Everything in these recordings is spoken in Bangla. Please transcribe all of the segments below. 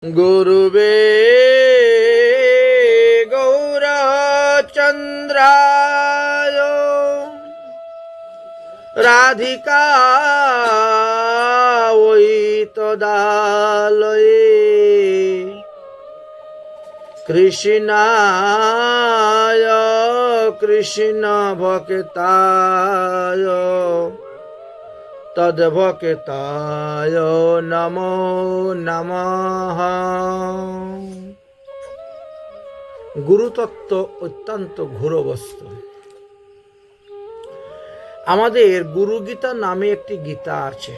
गुरुवे गौरचन्द्राय राधिकायै तदालये कृष्णाय कृष्णभक्ताय तद्भक्ताय नमो नमः। গুরুতত্ত্ব অত্যন্ত ঘোর বস্তু। আমাদের গুরু গীতা নামে একটি গীতা আছে,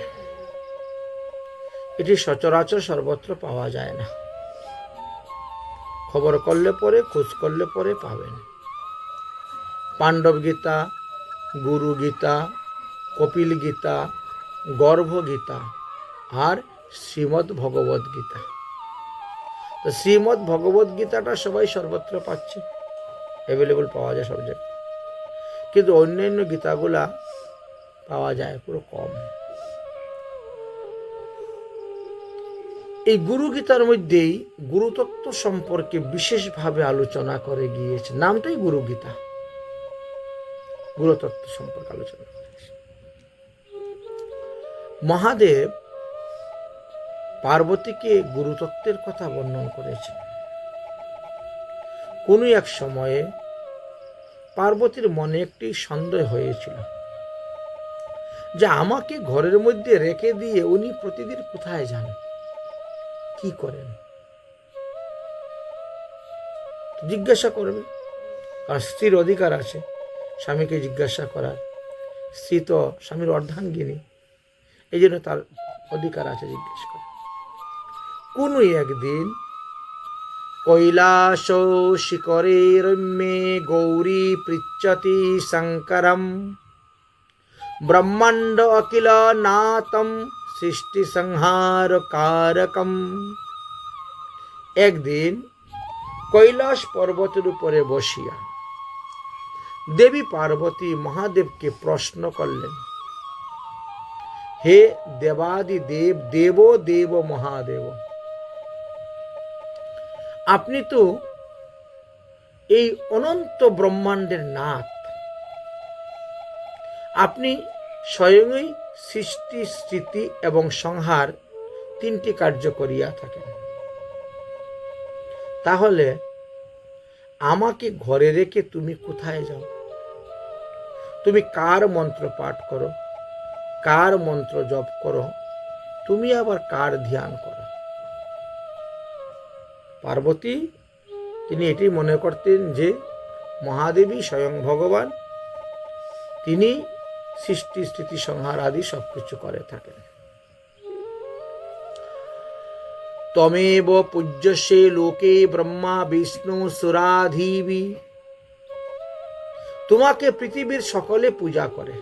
এটি সচরাচর সর্বত্র পাওয়া যায় না। খবর করলে পরে, খোঁজ করলে পরে পাবেন। পাণ্ডব গীতা, গুরু গীতা, কপিল গীতা, গর্ভ গীতা আর শ্রীমদ্ ভগবদ গীতা। তো শ্রীমদ্ ভগবদ গীতাটা সবাই সর্বত্র পাচ্ছে, অ্যাভেলেবল পাওয়া যায় সব জায়গায়, কিন্তু অন্যান্য গীতাগুলা পাওয়া যায় পুরো কম। এই গুরু গীতার মধ্যেই গুরুতত্ত্ব সম্পর্কে বিশেষভাবে আলোচনা করে গিয়েছে, নামটাই গুরু গীতা। গুরুতত্ত্ব সম্পর্কে আলোচনা করেছে। মহাদেব পার্বতীকে গুরুতত্ত্বের কথা বর্ণন করেছেন। কোনো এক সময়ে পার্বতীর মনে একটি সন্দেহ হয়েছিল যে আমাকে ঘরের মধ্যে রেখে দিয়ে উনি প্রতিদিন কোথায় যান, কি করেন। জিজ্ঞাসা করবে, কারণ স্ত্রীর অধিকার আছে স্বামীকে জিজ্ঞাসা করার। স্ত্রী তো স্বামীর অর্ধাঙ্গিনী, এই জন্য তার অধিকার আছে জিজ্ঞেস করা। কোন একদিন কৈলাস শিখরে রম্যে গৌরী পৃচ্ছতি শঙ্করম ব্রহ্মাণ্ড অখিল নাথম সৃষ্টি সংহার কারকম। একদিন কৈলাস পর্বতের উপরে বসিয়া দেবী পার্বতী মহাদেবকে প্রশ্ন করলেন, হে দেবাদি দেব, দেব দেব মহাদেব, আপনি তো এই অনন্ত ব্রহ্মাণ্ডের নাথ, আপনি স্বয়ংই সৃষ্টি স্থিতি এবং সংহার তিনটি কার্য করিয়া থাকেন। তাহলে আমাকে ঘরে রেখে তুমি কোথায় যাও? তুমি কার মন্ত্র পাঠ করো, কার মন্ত্র জপ করো, তুমি আবার কার ধ্যান করো? পার্বতী তিনি এটি মনে করতেন যে মহাদেবী স্বয়ং ভগবান, তিনি সৃষ্টি স্থিতি সংহার আদি সবকিছু করে থাকেন। তমেব পূজ্যসে লোকে ব্রহ্মা বিষ্ণু সুরাধিবি, তোমাকে পৃথিবীর সকলে পূজা করে,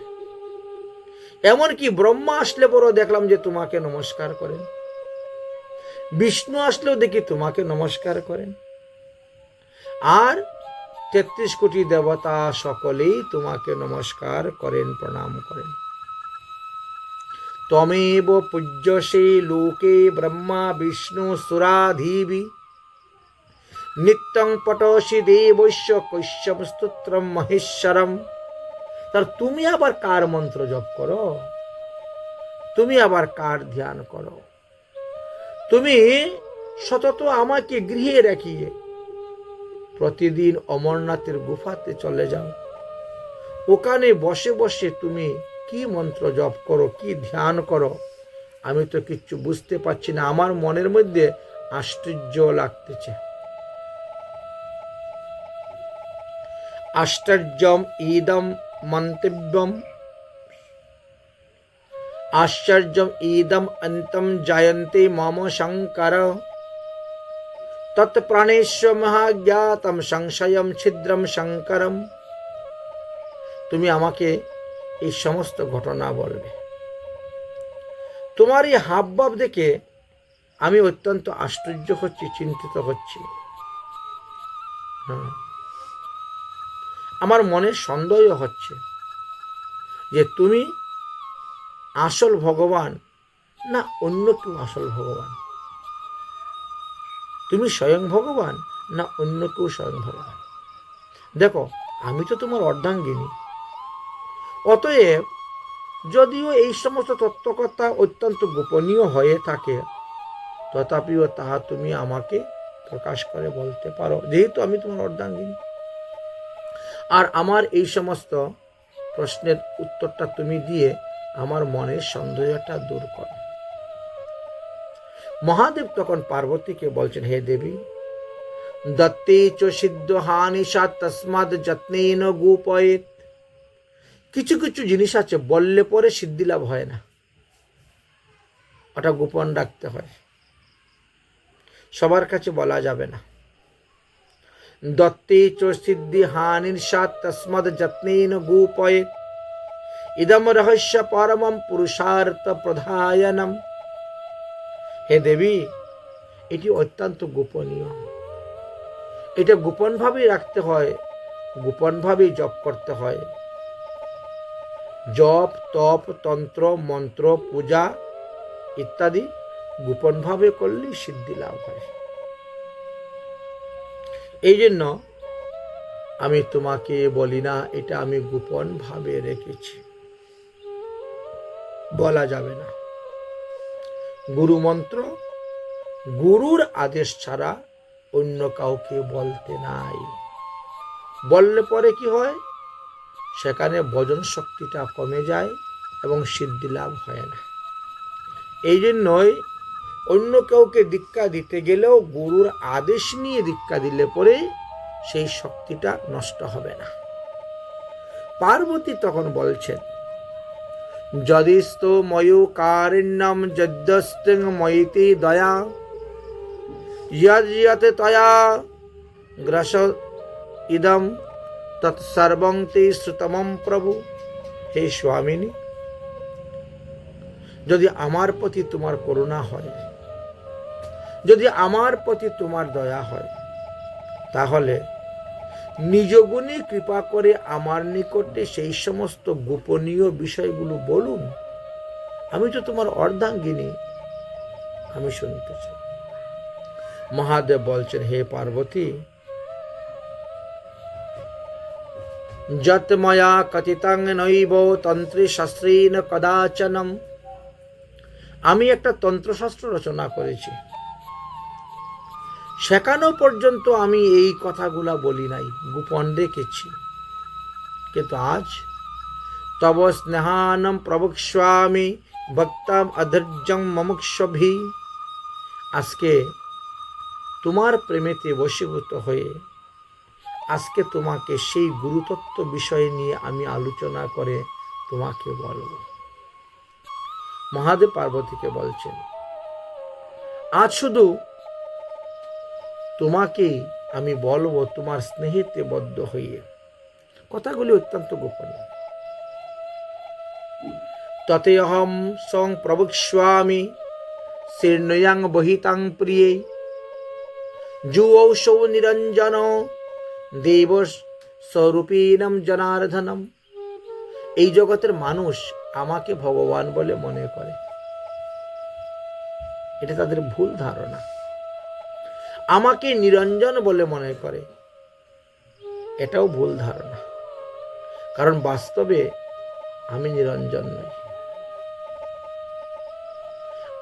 এমনকি ব্রহ্মা আসলে বড় দেখলাম যে তোমাকে নমস্কার করেন, বিষ্ণু আসলেও দেখি তোমাকে নমস্কার করেন, আর ৩৩ কোটি দেবতা সকলেই তোমাকে নমস্কার করেন, প্রণাম করেন। তমেব পূজ্যসে লোকে ব্রহ্মা বিষ্ণু সুরাধিবি নিত্যং পটসি দেবৈশ্য কৈশ্যম স্তোত্রম মহেশ্বরম। তার তুমি আবার কার মন্ত্র জপ করো, তুমি আবার কার ধ্যান করো? তুমি সতত আমাকে গৃহে রাখিয়ে প্রতিদিন অমরনাথের গুফাতে চলে যাও, ওখানে বসে বসে তুমি কি মন্ত্র জপ করো, কি ধ্যান করো, আমি তো কিচ্ছু বুঝতে পারছি না, আমার মনের মধ্যে আশ্চর্য লাগতেছে। আশ্চর্যম ইদম মন্তব্যম আশ্চর্যম ইদম অন্তম জায়ন্তে মম শঙ্কর তৎপ্রাণেশ্ব মহাজ্ঞাতম সংশয়ম ছিদ্রম শঙ্করম। তুমি আমাকে এই সমস্ত ঘটনা বলবে। তোমার এই হাবভাব দেখে আমি অত্যন্ত আশ্চর্য হচ্ছি, চিন্তিত হচ্ছি। আমার মনে সন্দেহ হচ্ছে যে তুমি আসল ভগবান না অন্য কেউ আসল ভগবান। তুমি স্বয়ং ভগবান না অন্য কেউ স্বয়ং ভগবান? দেখো, আমি তো তোমার অর্ধাঙ্গিনী। অতএব যদিও এই সমস্ত তত্ত্বকথা অত্যন্ত গোপনীয় হয়ে থাকে, তথাপিও তাহা তুমি আমাকে প্রকাশ করে বলতে পারো, যেহেতু আমি তোমার অর্ধাঙ্গিনী। আর আমার এই সমস্ত প্রশ্নের উত্তরটা তুমি দিয়ে আমার মনের সন্দেহটা দূর করো। মহাদেব তখন পার্বতীকে বলছেন, হে দেবী, দত্তে চ সিদ্ধ হানিশা তসমাদ যত্নেন গোপয়েত। কিছু কিছু জিনিস আছে বললে পরে সিদ্ধি লাভ হয় না, ওটা গোপন রাখতে হয়, সবার কাছে বলা যাবে না। দত্তে চ সিদ্ধি হানিশা তসমাদ যত্নেন গোপয়েত ইদম রহস্য পরমম পুরুষার্থ প্রধায়নম। হে দেবী, এটি অত্যন্ত গোপনীয়, এটা গোপনভাবেই রাখতে হয়, গোপনভাবেই জপ করতে হয়। জপ, তপ, তন্ত্র, মন্ত্র, পূজা ইত্যাদি গোপনভাবে করলেই সিদ্ধি লাভ হয়। এই জন্য আমি তোমাকে বলি না, এটা আমি গোপনভাবে রেখেছি, বলা যাবে না। গুরু মন্ত্র, গুরুর আদেশ ছাড়া অন্য কাউকে বলতে নাই। বললে পরে কি হয়, সেখানে ভজন শক্তিটা কমে যায় এবং সিদ্ধি লাভ হয় না। এই জন্যই অন্য কাউকে দীক্ষা দিতে গেলেও গুরুর আদেশ নিয়ে দীক্ষা দিলে পরে সেই শক্তিটা নষ্ট হবে না। পার্বতী তখন বলছেন, যদিস্তু ময়ূকারিণ্যম যদ্যস্তিং ময়িতি দয়া যৎ তয়া গ্রস ইদম তৎসর্বং তে শ্রুতমম প্রভু। হে স্বামিনী, যদি আমার প্রতি তোমার করুণা হয়, যদি আমার প্রতি তোমার দয়া হয়, তাহলে নিজ গুণে কৃপা করে আমার নিকটে সেই সমস্ত গোপনীয় বিষয়গুলো বলুন। আমি তো তোমার অর্ধাঙ্গিনী, আমি শুনতে চাই। মহাদেব বলছেন, হে পার্বতী, যত ময়া কথিতং নৈব তন্ত্রে শাস্ত্রেণ কদাচনম। আমি একটা তন্ত্রশাস্ত্র রচনা করেছি, সেখানো পর্যন্ত আমি এই কথাগুলা বলি নাই, গোপন রেখেছি। কিন্তু আজ তব স্নেহানম প্রবক্ষ্যামি ভক্তাম অধৈর্যং মুমুক্ষুভি। আজকে তোমার প্রেমেতে বশীভূত হয়ে আজকে তোমাকে সেই গুরুতত্ত্ব বিষয় নিয়ে আমি আলোচনা করে তোমাকে বলবো। মহাদেব পার্বতীকে বলছেন, আজ শুধু তোমাকেই আমি বলবো তোমার স্নেহেতে বদ্ধ হইয়ে। কথাগুলি অত্যন্ত গোপনীয়। ততে অহম সং প্রবক্ষ্যামি শীর্ণয়াং বহিতাং প্রিয়ে যুঔষৌ নিরঞ্জন দেব স্বরূপীণম জনার্দনম। এই জগতের মানুষ আমাকে ভগবান বলে মনে করে, এটা তাদের ভুল ধারণা। আমাকে নিরঞ্জন বলে মনে করে, এটাও ভুল ধারণা। কারণ বাস্তবে আমি নিরঞ্জন নই।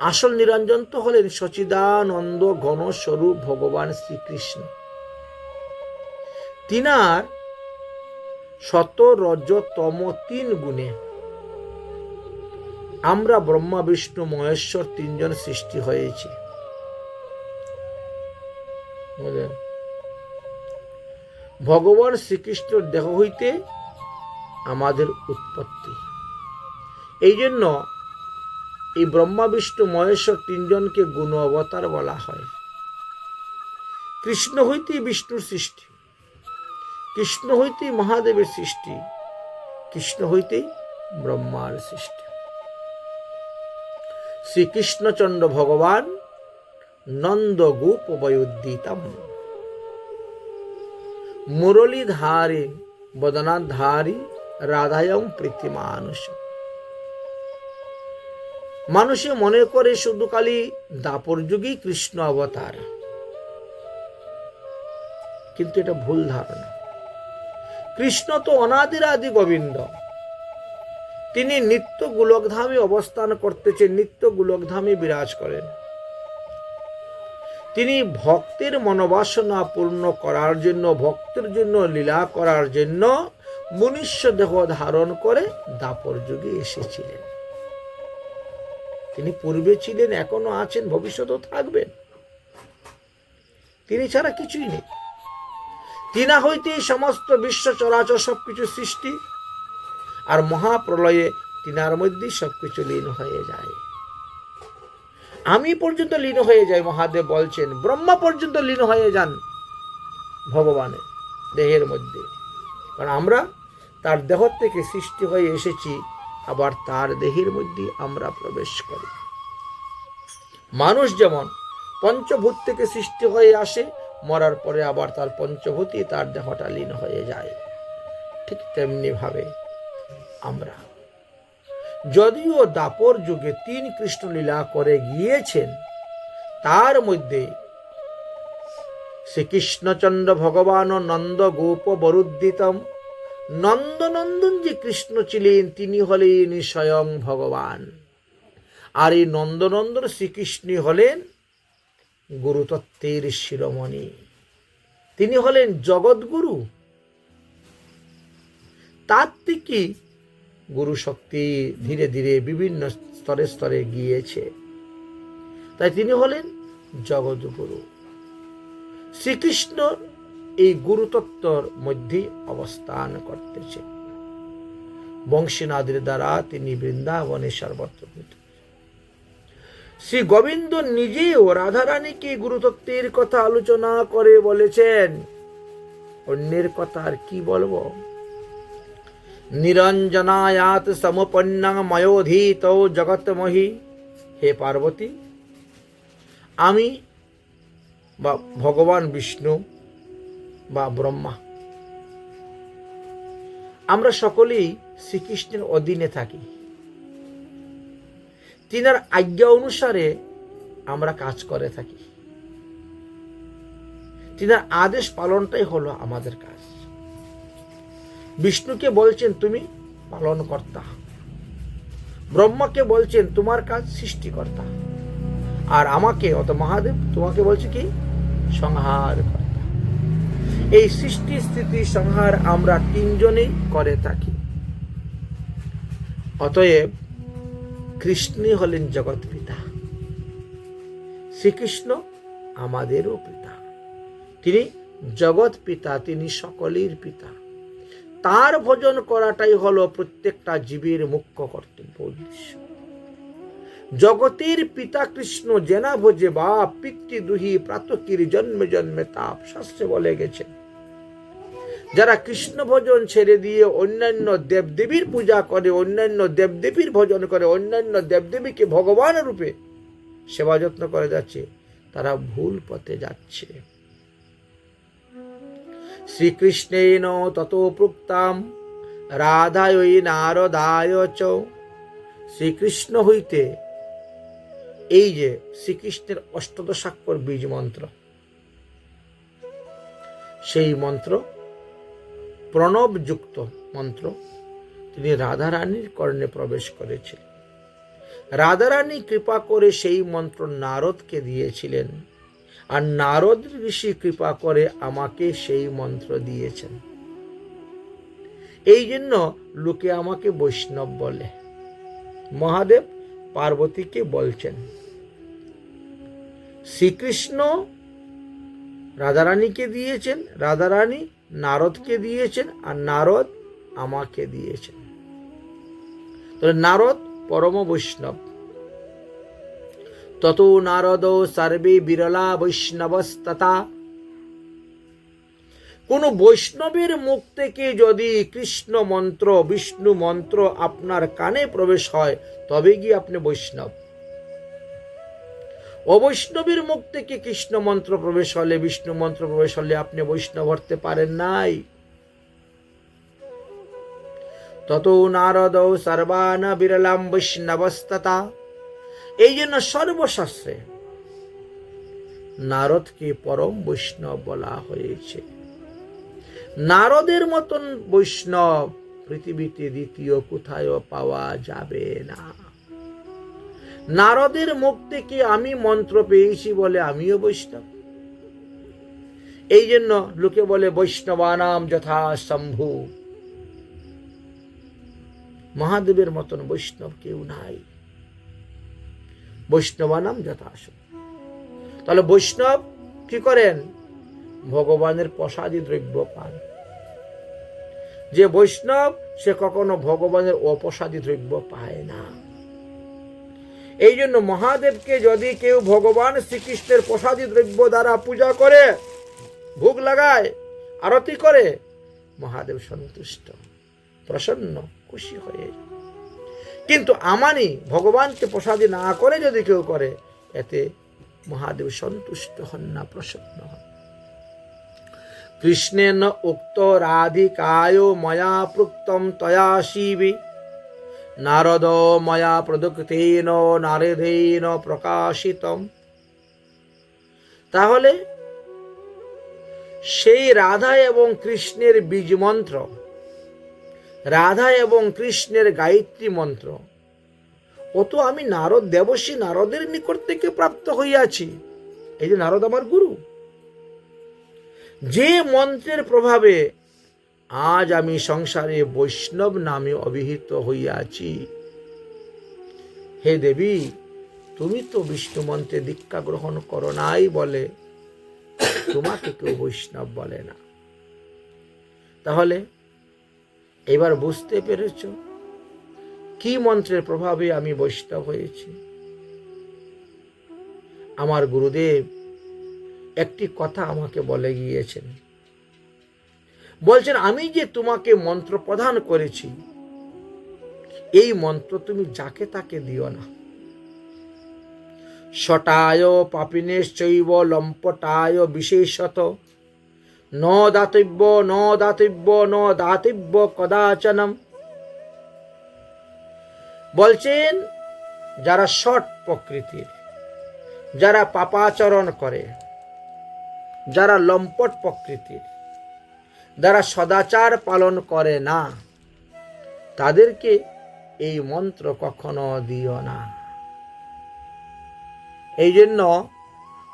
আসল নিরঞ্জন তো হলেন সচিদানন্দ ঘন স্বরূপ ভগবান শ্রীকৃষ্ণ। তিনার শত রজ তম 3 গুণে আমরা ব্রহ্মা বিষ্ণু মহেশ্বর 3 জন সৃষ্টি হয়েছি। ভগবান শ্রীকৃষ্ণের দেহ হইতে আমাদের উৎপত্তি। এই জন্য এই ব্রহ্মা বিষ্ণু মহেশ্বর 3 জনকে গুণ অবতার বলা হয়। কৃষ্ণ হইতেই বিষ্ণুর সৃষ্টি, কৃষ্ণ হইতেই মহাদেবের সৃষ্টি, কৃষ্ণ হইতেই ব্রহ্মার সৃষ্টি। শ্রীকৃষ্ণচন্দ্র ভগবান নন্দ গোপ বয়োদ্দিতম মুরলীধারী বদনাধারী রাধায়ং প্রীতি মানুষ। মানুষে মনে করে শুধু খালি দাপর যুগেই কৃষ্ণ অবতার, কিন্তু এটা ভুল ধারণা। কৃষ্ণ তো অনাদিরাদি গোবিন্দ, তিনি নিত্য গোলকধামে অবস্থান করতেছেন, নিত্য গোলকধামে বিরাজ করেন। তিনি ভক্তের মনোবাসনা পূর্ণ করার জন্য, ভক্তের জন্য লীলা করার জন্য মনুষ্য দেহ ধারণ করে দাপর যুগে এসেছিলেন। তিনি পূর্বে ছিলেন, এখনো আছেন, ভবিষ্যতেও থাকবেন। তিনি ছাড়া কিছুই নেই। তিনা হইতেই সমস্ত বিশ্ব চরাচর সবকিছু সৃষ্টি, আর মহাপ্রলয়ে তিনার মধ্যেই সবকিছু লীন হয়ে যায়। আমি পর্যন্ত লীন হয়ে যাই, মহাদেব বলছেন। ব্রহ্মা পর্যন্ত লীন হয়ে যান ভগবানের দেহের মধ্যে, কারণ আমরা তার দেহ থেকে সৃষ্টি হয়ে এসেছি, আবার তার দেহের মধ্যে আমরা প্রবেশ করি। মানুষ যেমন পঞ্চভূত থেকে সৃষ্টি হয়ে আসে, মরার পরে আবার তার পঞ্চভূতই তার দেহটা লীন হয়ে যায়, ঠিক তেমনি ভাবে আমরা, যদিও দাপর যুগে 3 কৃষ্ণ লীলা করে গিয়েছেন, তার মধ্যে শ্রীকৃষ্ণচন্দ্র ভগবান নন্দ গোপ বরুদ্দিতম, নন্দনন্দন যে কৃষ্ণ ছিলেন তিনি হলেন স্বয়ং ভগবান। আর এই নন্দনন্দন শ্রীকৃষ্ণ হলেন গুরুতত্ত্বের শিরোমণি, তিনি হলেন জগৎগুরু। তার থেকে গুরু শক্তি ধীরে ধীরে বিভিন্ন স্তরে স্তরে গিয়েছে, তাই তিনি হলেন জগৎগুরু। শ্রীকৃষ্ণ এই গুরুতত্ত্বর মধ্যে অবস্থান করতেছে। বংশীনাদের দ্বারা তিনি বৃন্দাবনে সর্বত্র। শ্রী গোবিন্দ নিজেও রাধারানীকে গুরুতত্ত্বের কথা আলোচনা করে বলেছেন। অন্যের কথা আর কি বলবো। নিরঞ্জনায়াত সমপন্না ময়োধীত জগৎমহি, হে পার্বতী, আমি বা ভগবান বিষ্ণু বা ব্রহ্মা, আমরা সকলেই শ্রীকৃষ্ণের অধীনে থাকি। তিনার আজ্ঞা অনুসারে আমরা কাজ করে থাকি। তিনার আদেশ পালনটাই হলো আমাদের কাজ। বিষ্ণুকে বলছেন তুমি পালনকর্তা, ব্রহ্মাকে বলছেন তোমার কাজ সৃষ্টিকর্তা, আর আমাকে অত মহাদেব তোমাকে বলছে কি সংহার কর্তা। এই সৃষ্টি স্থিতি সংহার আমরা 3 জনেই করে থাকি। অতএব কৃষ্ণই হলেন জগৎ পিতা, শ্রীকৃষ্ণ আমাদেরও পিতা। তিনি জগৎ পিতা, তিনি সকলের পিতা। তার ভজন করাটাই হলো প্রত্যেকটা জীবের মুখ্য কর্তব্য উদ্দেশ্য। জগতের পিতা কৃষ্ণ জেনা ভোজে বা পিতৃদুহি প্রাতকির জন্মে জন্মে তাপ, শাস্ত্রে বলে গেছে। যারা কৃষ্ণ ভজন ছেড়ে দিয়ে অন্যান্য দেবদেবীর পূজা করে, অন্যান্য দেবদেবীর ভজন করে, অন্যান্য দেবদেবীকে ভগবান রূপে সেবা যত্ন করে যাচ্ছে, তারা ভুল পথে যাচ্ছে। শ্রীকৃষ্ণেন তত প্রুক্তাম রাধায় নারদায় চ, শ্রীকৃষ্ণ হইতে এই যে শ্রীকৃষ্ণের অষ্টাদশাক্ষর বীজ মন্ত্র, সেই মন্ত্র প্রণবযুক্ত মন্ত্র তিনি রাধারানীর কর্ণে প্রবেশ করেছিলেন। রাধারানী কৃপা করে সেই মন্ত্র নারদকে দিয়েছিলেন, আর নারদ ঋষি কৃপা করে আমাকে সেই মন্ত্র দিয়েছেন। এই জন্য লোকে আমাকে বৈষ্ণব বলে। মহাদেব পার্বতীকে বলছেন, শ্রীকৃষ্ণ রাধারানীকে দিয়েছেন, রাধারানী নারদকে দিয়েছেন, আর নারদ আমাকে দিয়েছেন। তাহলে নারদ পরম বৈষ্ণব। ততো নারদ সর্বে বিরলা বৈষ্ণবস্ততা। কোন বৈষ্ণবের মুখ থেকে যদি কৃষ্ণ মন্ত্র, বিষ্ণু মন্ত্র আপনার কানে প্রবেশ হয়, তবে গিয়ে আপনি বৈষ্ণব। অবৈষ্ণবের মুখ থেকে কৃষ্ণ মন্ত্র প্রবেশ হলে, বিষ্ণু মন্ত্র প্রবেশ হলে আপনি বৈষ্ণব হতে পারেন নাই। ততো নারদ সর্বান বিরলাম বৈষ্ণবস্ততা। এই জন্য সর্বশাস্ত্রে নারদকে পরম বৈষ্ণব বলা হয়েছে। নারদের মতন বৈষ্ণব পৃথিবীতে দ্বিতীয় কোথাও পাওয়া যাবে না। নারদের মুখ থেকে আমি মন্ত্র পেয়েছি বলে আমিও বৈষ্ণব। এই জন্য লোকে বলে বৈষ্ণবানাম যথা শম্ভু। মহাদেবের মতন বৈষ্ণব কেউ নাই। বৈষ্ণবানাম যথা শম্ভু। তাহলে বৈষ্ণব কি করেন? ভগবানের প্রসাদী দ্রব্য পান। যে বৈষ্ণব সে কখনো ভগবানের অপ্রসাদী দ্রব্য পায় না। এই জন্য মহাদেবকে যদি কেউ ভগবান শ্রীকৃষ্ণের প্রসাদী দ্রব্য দ্বারা পূজা করে, ভোগ লাগায়, আরতি করে, মহাদেব সন্তুষ্ট, প্রসন্ন, খুশি হয়ে যায়। কিন্তু আমানি ভগবানকে প্রসাদী না করে যদি কেউ করে, এতে মহাদেব সন্তুষ্ট হন না, প্রসন্ন হন। কৃষ্ণেন উক্ত রাধিকায় ময়া প্রুক্তম তয়া শিবি নারদ ময়া প্রদুক্তেন নারদেন প্রকাশিতম। তাহলে সেই রাধা এবং কৃষ্ণের বীজ মন্ত্র, রাধা এবং কৃষ্ণের গায়ত্রী মন্ত্র, ও তো আমি নারদ দেবর্ষি নারদের নিকট থেকে প্রাপ্ত হইয়াছি। এই যে নারদ আমার গুরু, যে মন্ত্রের প্রভাবে আজ আমি সংসারে বৈষ্ণব নামে অভিহিত হইয়াছি। হে দেবী, তুমি তো বিষ্ণু মন্ত্রে দীক্ষা গ্রহণ করো নাই বলে তোমাকে কেউ বৈষ্ণব বলে না। তাহলে এবার বুঝতে পেরেছ কি মন্ত্রের প্রভাবে আমি বৈষ্ণব হয়েছি। আমার গুরুদেব একটি কথা আমাকে বলে গিয়েছেন। বলছেন, আমি যে তোমাকে মন্ত্র প্রদান করেছি, এই মন্ত্র তুমি যাকে তাকে দিও না। শটায় পাপিনেশ্চৈব লম্পটায় বিশেষত ন দাতব্য ন দাতব্য ন দাতব্য কদাচনম। বলছেন, যারা শট প্রকৃতির, যারা পাপাচরণ করে, যারা লম্পট প্রকৃতির, যারা সদাচার পালন করে না, তাদেরকে এই মন্ত্র কখনো দিও না। এই জন্য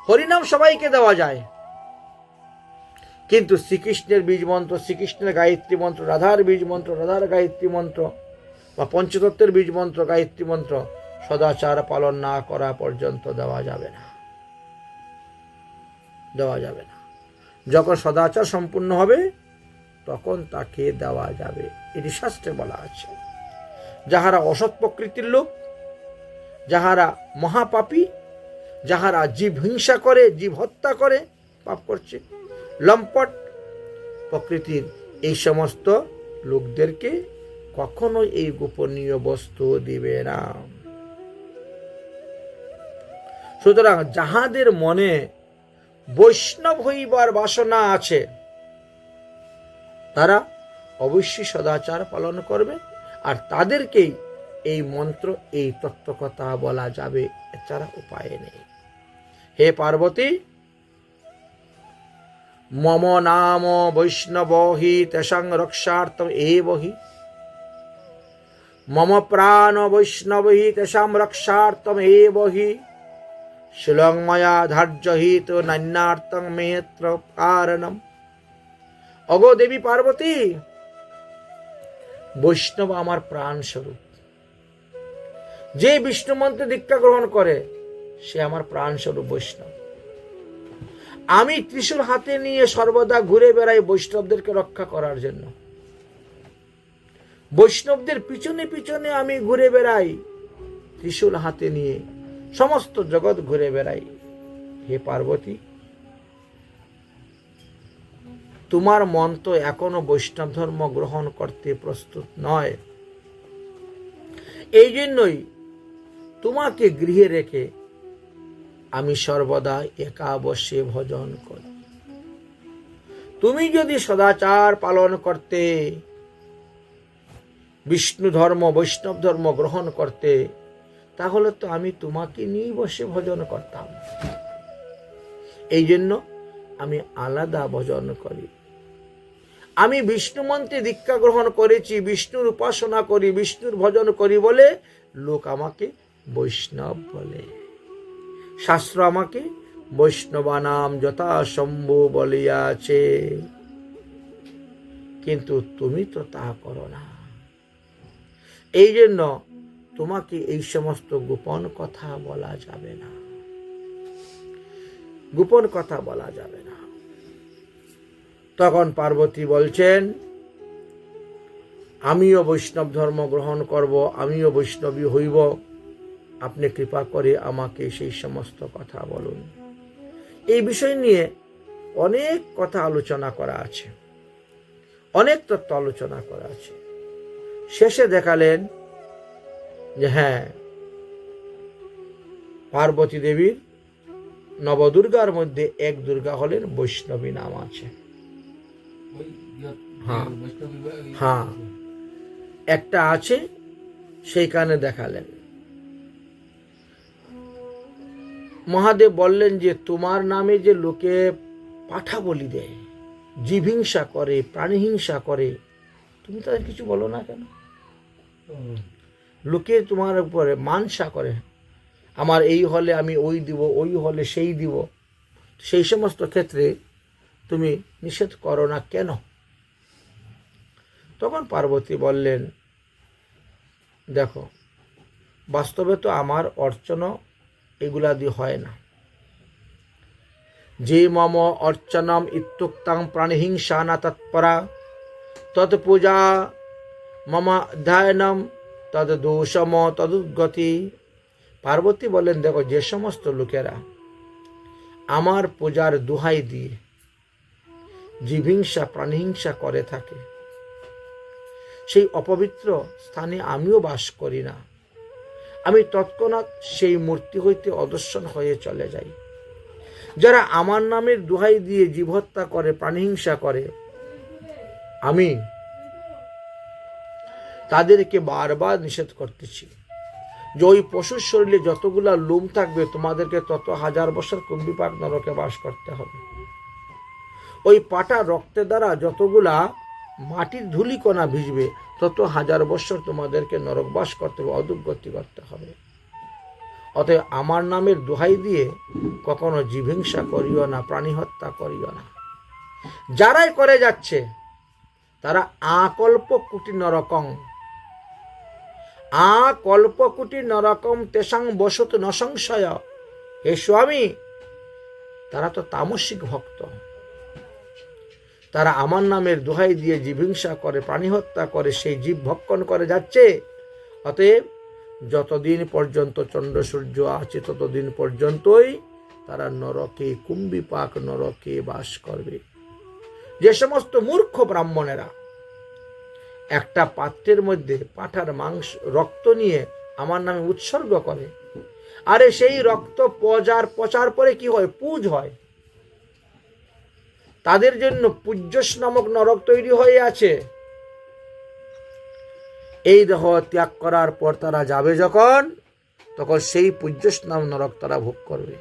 হরিনাম সবাইকে দেওয়া যায়, কিন্তু শ্রীকৃষ্ণের বীজ মন্ত্র, শ্রীকৃষ্ণের গায়ত্রী মন্ত্র, রাধার বীজ মন্ত্র, রাধার গায়ত্রী মন্ত্র, বা পঞ্চতত্ত্বের বীজ মন্ত্র, গায়ত্রী মন্ত্র সদাচার পালন না করা পর্যন্ত দেওয়া যাবে না, দেওয়া যাবে না। যখন সদাচার সম্পূর্ণ হবে তখন তাকে দেওয়া যাবে। এটি শাস্ত্রে বলা আছে। যাহারা অসৎ প্রকৃতির লোক, যাহারা মহাপাপী, যাহারা জীব হিংসা করে, জীব হত্যা করে, পাপ করছে, লম্পট প্রকৃতির, এই সমস্ত লোকদেরকে কখনো এই গোপনীয় বস্তু দিবে না। সুতরাং যাহাদের মনে বৈষ্ণব হইবার বাসনা আছে, তারা অবশ্যই সদাচার পালন করবে, আর তাদেরকেই এই মন্ত্র, এই তত্ত্বকথা বলা যাবে, এছাড়া উপায় নেই। হে পার্বতী, মম নাম বৈষ্ণব হি তেষাং রক্ষার্থম এব হি, মম প্রাণ বৈষ্ণব হি তেষাং রক্ষার্থম এব হি, শিলং ময়া ধার্য হি তো নান্যার্থং মেত্র কারণম। অগো দেবী পার্বতী, বৈষ্ণব আমার প্রাণ স্বরূপ। যে বিষ্ণু মন্ত্রে দীক্ষা গ্রহণ করে সে আমার প্রাণ স্বরূপ বৈষ্ণব। আমি ত্রিশূল হাতে নিয়ে সর্বদা ঘুরে বেড়াই বৈষ্ণবদেরকে রক্ষা করার জন্য। বৈষ্ণবদের পিছনে পিছনে আমি ঘুরে বেড়াই ত্রিশূল হাতে নিয়ে, সমস্ত জগৎ ঘুরে বেড়াই। হে পার্বতী, তোমার মন তো এখনো বৈষ্ণব ধর্ম গ্রহণ করতে প্রস্তুত নয়। এই জন্যই তোমাকে গৃহে রেখে আমি সর্বদা একাবশ্যে ভজন করি। তুমি যদি সদাচার পালন করতে, বিষ্ণু ধর্ম, বৈষ্ণব ধর্ম গ্রহণ করতে, তাহলে তো আমি তোমাকে নিয়ে বসে ভজন করতাম। এই জন্য আমি আলাদা ভজন করি। আমি বিষ্ণু মন্ত্রে দীক্ষা গ্রহণ করেছি, বিষ্ণুর উপাসনা করি, বিষ্ণুর ভজন করি বলে লোক আমাকে বৈষ্ণব বলে। শাস্ত্র আমাকে বৈষ্ণবানাম যথাসম্ভব বলিয়াছে, কিন্তু তুমি তো তা করো না। এই জন্য তোমাকে এই সমস্ত গোপন কথা বলা যাবে না, গোপন কথা বলা যাবে না। তখন পার্বতী বলছেন, আমিও বৈষ্ণব ধর্ম গ্রহণ করব, আমিও বৈষ্ণবী হইব, আপনি কৃপা করে আমাকে সেই সমস্ত কথা বলুন। এই বিষয় নিয়ে অনেক কথা আলোচনা করা আছে, অনেক তত্ত্ব আলোচনা করা আছে। শেষে দেখালেন যে হ্যাঁ, পার্বতী দেবীর নবদুর্গার মধ্যে এক দুর্গা হলেন বৈষ্ণবী নাম আছে। হ্যাঁ, একটা আছে, সেইখানে দেখালেন। মহাদেব বললেন যে তোমার নামে যে লোকে পাঠা বলি দেয়, জীবহিংসা করে, প্রাণীহিংসা করে, তুমি তাদের কিছু বলো না কেন? লোকে তোমার উপরে মানসা করে, আমার এই হলে আমি ওই দিব, ওই হলে সেই দিব, সেই সমস্ত ক্ষেত্রে তুমি নিষেধ করো না কেন? তখন পার্বতী বললেন, দেখো, বাস্তবে তো আমার অর্চনা এগুলা দিয়ে হয় না। যে মম অর্চনম ইত্যুক্তং প্রাণীহিংসা না তৎপরা তৎ পূজা মম অধ্যায়নম তদ দোষম তদুদ্গতি। পার্বতী বলেন, দেখো, যে সমস্ত লোকেরা আমার পূজার দোহাই দিয়ে জীবহিংসা প্রাণীহিংসা করে থাকে, সেই অপবিত্র স্থানে আমিও বাস করি না। আমি তৎক্ষণাৎ সেই মূর্তি হইতে অদর্শন হয়ে চলে যাই। যারা আমার নামের দোহাই দিয়ে জীব হত্যা করে, প্রাণীহিংসা করে, আমি তাদেরকে বারবার নিষেধ করতেছি যে ওই পশুর শরীরে যতগুলা লোম থাকবে তোমাদেরকে তত হাজার বছর কুম্ভিপাক নরকে বাস করতে হবে। ওই পাটা রক্তের দ্বারা যতগুলা মাটির ধূলিকণা ভিজবে তত হাজার বছর তোমাদেরকে নরকবাস করতে হবে, অধোগতি করতে হবে। অতএব আমার নামের দোহাই দিয়ে কখনো জীবহিংসা করিও না, প্রাণী হত্যা করিও না। যারাই করে যাচ্ছে তারা আকল্প কোটি নরকং, আকল্প কোটি নরকম তেসাং বসত ন সংশয়। হে স্বামী, তারা তো তামসিক ভক্ত, তারা আমার নামের দোহাই দিয়ে জীবহিংসা করে, প্রাণী হত্যা করে, সেই জীব ভক্ষণ করে যাচ্ছে। অতএব যতদিন পর্যন্ত চন্দ্র সূর্য আছে ততদিন পর্যন্তই তারা নরকে, কুম্ভিপাক নরকে বাস করবে। যে সমস্ত মূর্খ ব্রাহ্মণেরা একটা পাত্রের মধ্যে পাঠার মাংস রক্ত নিয়ে আমার নামে উৎসর্গ করে, আরে সেই রক্ত পচার পরে কি হয়? পুজ হয়। তাদের জন্য পূজ্যস নামক নরক তৈরি হয়ে আছে। এই দেহ ত্যাগ করার পর তারা যাবে যখন, তখন সেই পূজ্যস নাম নরক তারা ভোগ করবে।